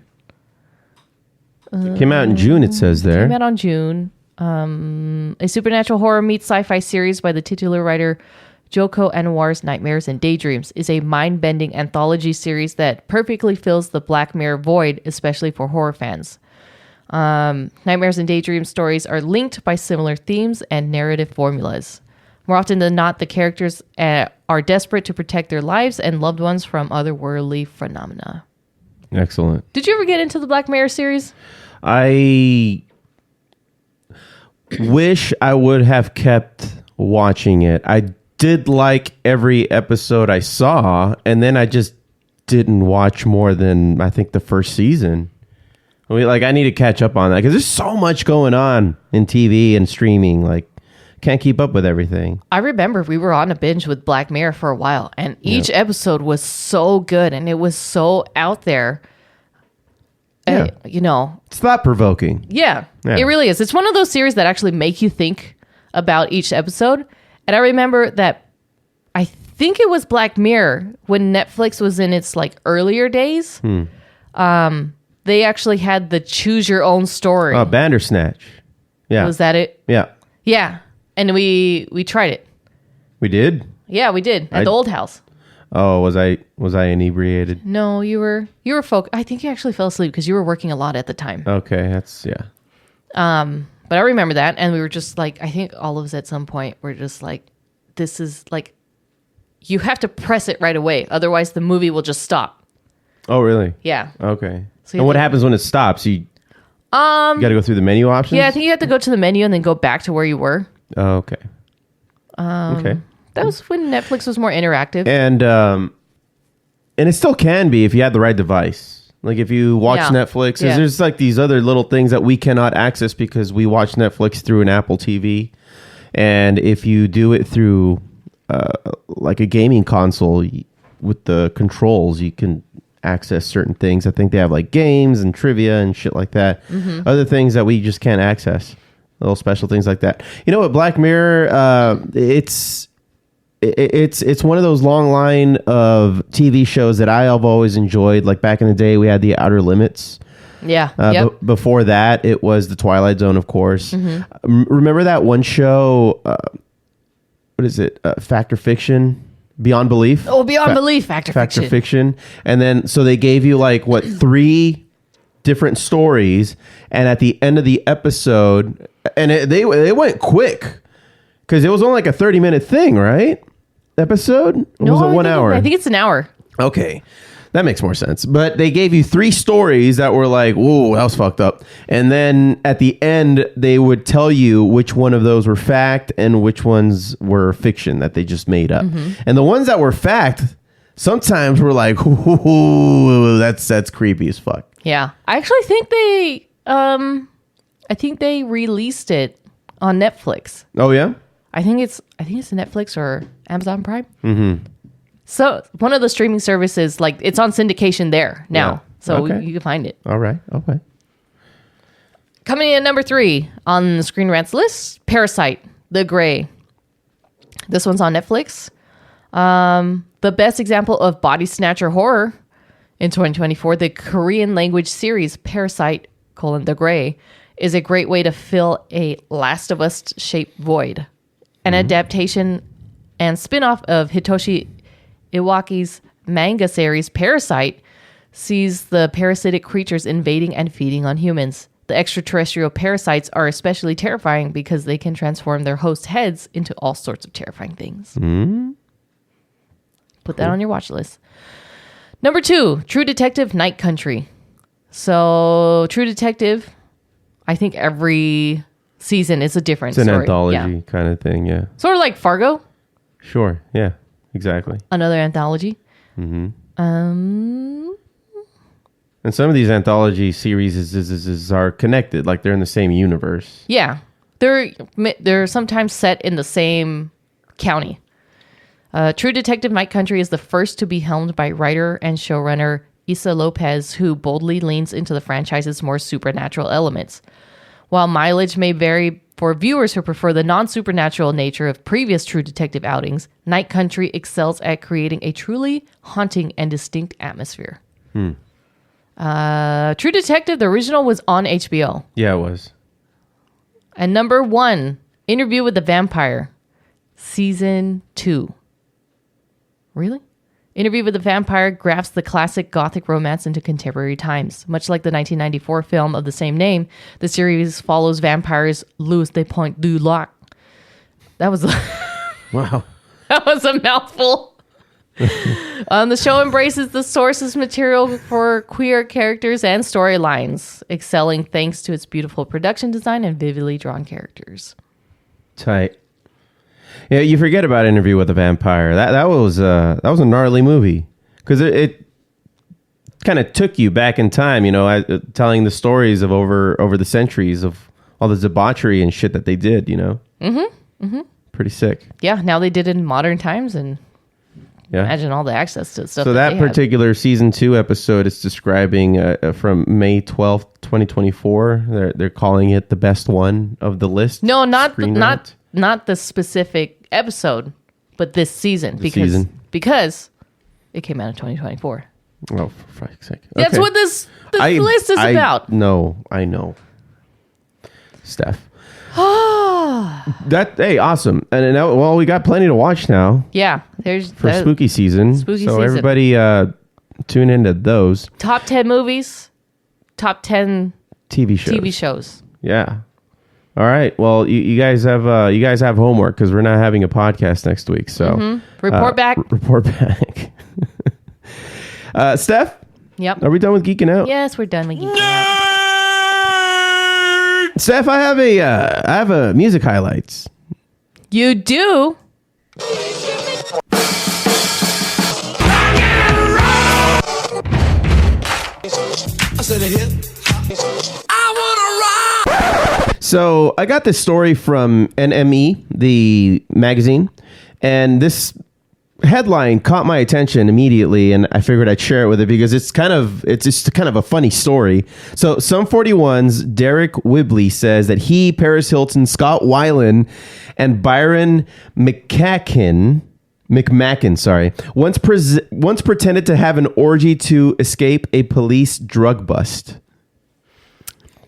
It came out in June, it says there. Came out on June. A supernatural horror meets sci-fi series by the titular writer Joko Anwar's Nightmares and Daydreams is a mind-bending anthology series that perfectly fills the Black Mirror void, especially for horror fans. Nightmares and Daydreams stories are linked by similar themes and narrative formulas. More often than not, the characters are desperate to protect their lives and loved ones from otherworldly phenomena. Excellent. Did you ever get into the Black Mirror series? I wish I would have kept watching it. I did like every episode I saw, and then I just didn't watch more than, I think, the first season. I mean, like, I need to catch up on that because there's so much going on in TV and streaming. Like, can't keep up with everything. I remember we were on a binge with Black Mirror for a while, and each episode was so good, and it was so out there. Yeah. It's thought-provoking. Yeah, it really is. It's one of those series that actually make you think about each episode. And I remember that I think it was Black Mirror when Netflix was in its like earlier days. They actually had the choose your own story. Oh, Bandersnatch. Yeah. Was that it? Yeah. Yeah. And we tried it. We did? Yeah, we did at the old house. Oh, was I inebriated? No, you were focused. I think you actually fell asleep because you were working a lot at the time. Okay, that's But I remember that, and we were just like, I think all of us at some point were just like, this is like, you have to press it right away, otherwise the movie will just stop. Oh, really? Yeah. Okay. So and what happens when it stops? You got to go through the menu options? Yeah, I think you have to go to the menu and then go back to where you were. Oh, okay. Okay. That was when Netflix was more interactive. And it still can be if you have the right device. Like if you watch Netflix, there's like these other little things that we cannot access because we watch Netflix through an Apple TV. And if you do it through like a gaming console with the controls, you can access certain things. I think they have like games and trivia and shit like that. Other things that we just can't access. Little special things like that. You know what? Black Mirror, it's one of those long line of TV shows that I have always enjoyed. Like back in the day, we had The Outer Limits. Yeah. Before that, it was The Twilight Zone, of course. Remember that one show? What is it? Fact or Fiction? Beyond Belief? Oh, Beyond Belief. Fact or Fiction. And then, so they gave you like, 3 different stories. And at the end of the episode, and they went quick. Because it was only like a 30-minute thing, right? Episode? Or was it 1 hour? I think it's an hour. Okay. That makes more sense. But they gave you 3 stories that were like, whoa, that was fucked up. And then at the end, they would tell you which one of those were fact and which ones were fiction that they just made up. And the ones that were fact, sometimes were like, ooh, that's creepy as fuck. Yeah. I actually think they released it on Netflix. Oh, yeah? I think it's Netflix or Amazon Prime. Mm-hmm. So one of the streaming services, like it's on syndication there now. Yeah. So Okay. you can find it. All right. Okay. Coming in at number 3 on the Screen Rant's list, Parasite, The Grey. This one's on Netflix. The best example of body snatcher horror in 2024, the Korean language series Parasite, The Grey, is a great way to fill a Last of Us shaped void. An adaptation and spin-off of Hitoshi Iwaki's manga series Parasite sees the parasitic creatures invading and feeding on humans. The extraterrestrial parasites are especially terrifying because they can transform their host heads into all sorts of terrifying things. Put that on your watch list. Number 2, True Detective Night Country. So True Detective, I think every season is a different It's an story. anthology kind of thing, yeah. Sort of like Fargo. Sure, yeah, exactly. Another anthology. And some of these anthology series are connected, like they're in the same universe. Yeah. They're sometimes set in the same county. True Detective Night Country is the first to be helmed by writer and showrunner Issa Lopez, who boldly leans into the franchise's more supernatural elements. While mileage may vary for viewers who prefer the non-supernatural nature of previous True Detective outings, Night Country excels at creating a truly haunting and distinct atmosphere. True Detective, the original, was on HBO. Yeah, it was. And number 1, Interview with the Vampire, Season 2. Really? Interview with the Vampire grafts the classic gothic romance into contemporary times. Much like the 1994 film of the same name, the series follows vampires Louis de Point du Lac. That was wow. That was a mouthful. The show embraces the sources material for queer characters and storylines, excelling thanks to its beautiful production design and vividly drawn characters. Tight. Yeah, you forget about Interview with a Vampire. That was a gnarly movie because it kind of took you back in time, telling the stories of over the centuries of all the debauchery and shit that they did, Pretty sick. Yeah, now they did it in modern times, and imagine all the access to stuff. So that particular season 2 episode is describing from May 12th, 2024. They're calling it the best one of the list. No, not the specific episode, but this season because it came out in 2024. Oh, for fuck's sake! That's Okay. what this list is about. No, I know, Steph. Hey, awesome! And now, we got plenty to watch now. Yeah, there's for spooky season. So everybody, tune into those top 10 movies, top 10 TV shows. Yeah. All right. Well, you guys have homework because we're not having a podcast next week. So report back. Report back. Steph. Yep. Are we done with Geeking Out? Yes, we're done with Geeking Out. Steph, I have a music highlights. You do. So I got this story from NME, the magazine, and this headline caught my attention immediately, and I figured I'd share it with it because it's just kind of a funny story. So Sum 41's Deryck Whibley says that he, Paris Hilton, Scott Weiland, and Byron McMackin, once pretended to have an orgy to escape a police drug bust.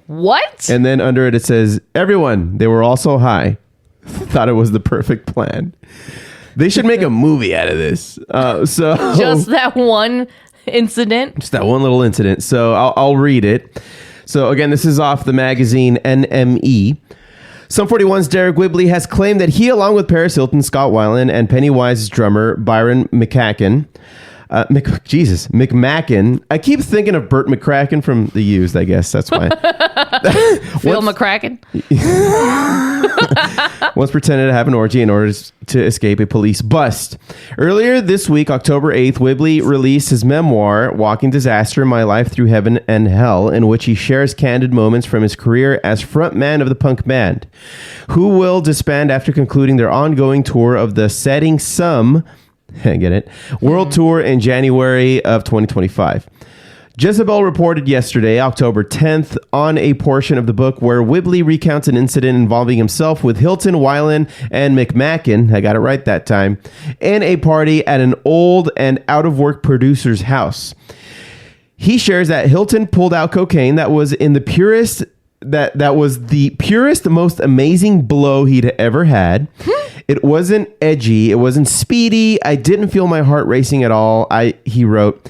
What? And then under it says, everyone, they were also high. Thought it was the perfect plan. They should make a movie out of this. So just that one incident. Just that one little incident. So I'll read it. So again, this is off the magazine NME. Sum 41's Deryck Whibley has claimed that he, along with Paris Hilton, Scott Weiland, and Pennywise's drummer Byron McMackin, McMackin. I keep thinking of Burt McCracken from The Used, I guess. That's why. Phil McCracken. Once pretended to have an orgy in order to escape a police bust. Earlier this week, October 8th, Whibley released his memoir, Walking Disaster, My Life Through Heaven and Hell, in which he shares candid moments from his career as frontman of the punk band, who will disband after concluding their ongoing tour of the Setting Some, get it, world tour in January of 2025. Jezebel reported yesterday, October 10th, on a portion of the book where Whibley recounts an incident involving himself with Hilton, Weiland, and McMackin, I got it right that time, in a party at an old and out-of-work producer's house. He shares that Hilton pulled out cocaine that was in the purest, that was the purest, most amazing blow he'd ever had. It wasn't edgy. It wasn't speedy. I didn't feel my heart racing at all. He wrote,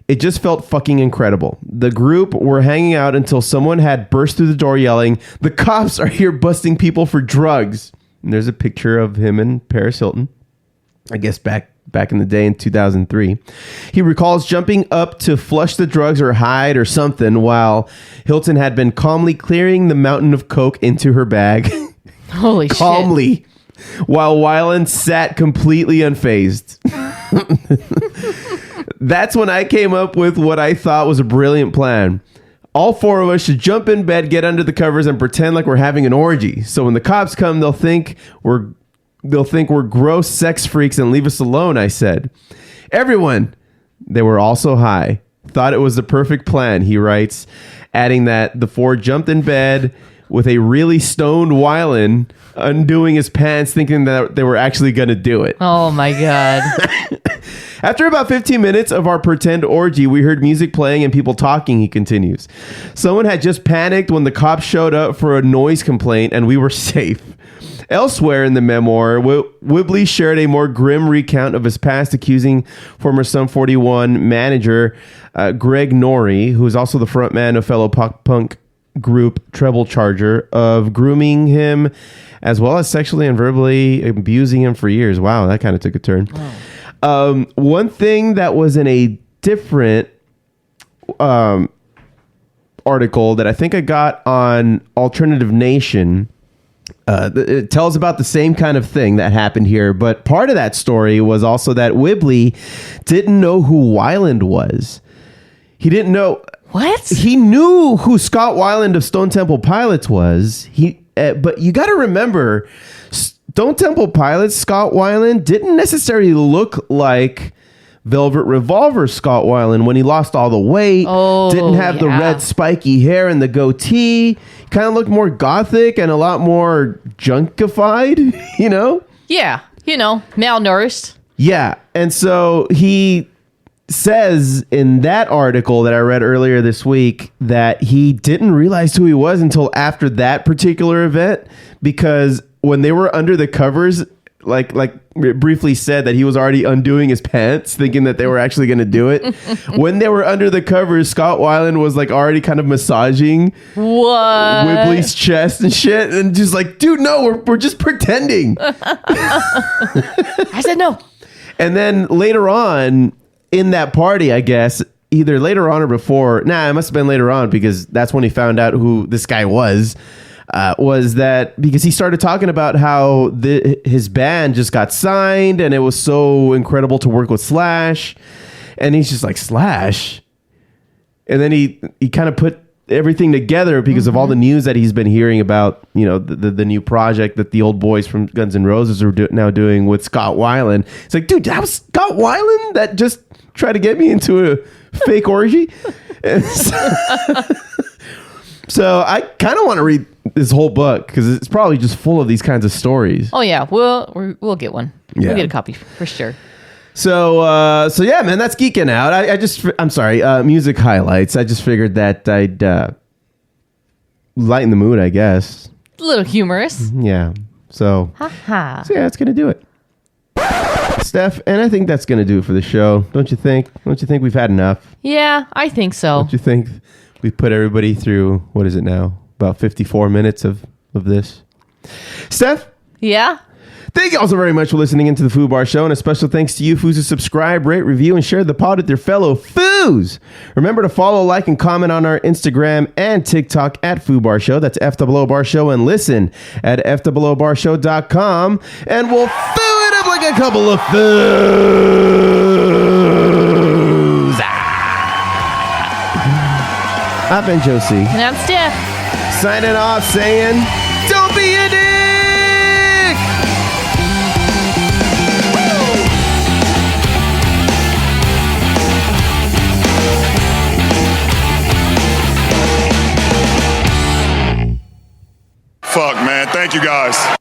it just felt fucking incredible. The group were hanging out until someone had burst through the door yelling, "The cops are here busting people for drugs." And there's a picture of him and Paris Hilton, I guess back in the day in 2003. He recalls jumping up to flush the drugs or hide or something while Hilton had been calmly clearing the mountain of coke into her bag. Holy shit. Calmly. While Weiland sat completely unfazed. That's when I came up with what I thought was a brilliant plan. All four of us should jump in bed, get under the covers, and pretend like we're having an orgy. So when the cops come, they'll think we're gross sex freaks and leave us alone, I said. Everyone, they were also high, thought it was the perfect plan, he writes, adding that the four jumped in bed with a really stoned Weiland undoing his pants, thinking that they were actually going to do it. Oh my God. After about 15 minutes of our pretend orgy, we heard music playing and people talking, he continues. Someone had just panicked when the cops showed up for a noise complaint and we were safe. Elsewhere in the memoir, Whibley shared a more grim recount of his past, accusing former Sum 41 manager Greg Norrie, who is also the frontman of fellow punk group Treble Charger, of grooming him as well as sexually and verbally abusing him for years. Wow, that kind of took a turn. Oh. One thing that was in a different article that I think I got on Alternative Nation, it tells about the same kind of thing that happened here, but part of that story was also that Whibley didn't know who Weiland was. He didn't know. What? He knew who Scott Weiland of Stone Temple Pilots was. But you got to remember, Stone Temple Pilots, Scott Weiland didn't necessarily look like Velvet Revolver Scott Weiland when he lost all the weight. Oh, didn't have the red spiky hair and the goatee. Kind of looked more gothic and a lot more junkified, you know? Yeah, malnourished. Yeah, and so he says in that article that I read earlier this week that he didn't realize who he was until after that particular event, because when they were under the covers, like briefly said that he was already undoing his pants thinking that they were actually going to do it. When they were under the covers, Scott Weiland was like already kind of massaging Whibley's chest and shit, and just like, dude, no, we're just pretending. I said no. And then later on in that party, I guess, either later on or before, it must have been later on, because that's when he found out who this guy was that because he started talking about how his band just got signed and it was so incredible to work with Slash, and he's just like, Slash? And then he kind of put everything together because of all the news that he's been hearing about, the new project that the old boys from Guns N' Roses are now doing with Scott Weiland. It's like, dude, that was Scott Weiland that just tried to get me into a fake orgy. So I kind of want to read this whole book because it's probably just full of these kinds of stories. Oh yeah, we'll get one. Yeah. We'll get a copy for sure. So yeah, man, that's Geeking Out. I'm sorry, music highlights. I just figured that I'd lighten the mood, I guess. A little humorous. Yeah. So yeah, that's gonna do it. Steph, and I think that's gonna do it for the show. Don't you think? Don't you think we've had enough? Yeah, I think so. Don't you think we've put everybody through, what is it now? About 54 minutes of this. Steph? Yeah? Thank you all so very much for listening into the Foo Bar Show, and a special thanks to you Foos who subscribe, rate, review, and share the pod with your fellow Foos. Remember to follow, like, and comment on our Instagram and TikTok at Foo Bar Show. That's FOO Bar Show, and listen at FOOBarshow.com, and we'll foo it up like a couple of Foos. I've been Josie. And I'm Steph. Signing off saying, don't be a dick! Fuck, man. Thank you, guys.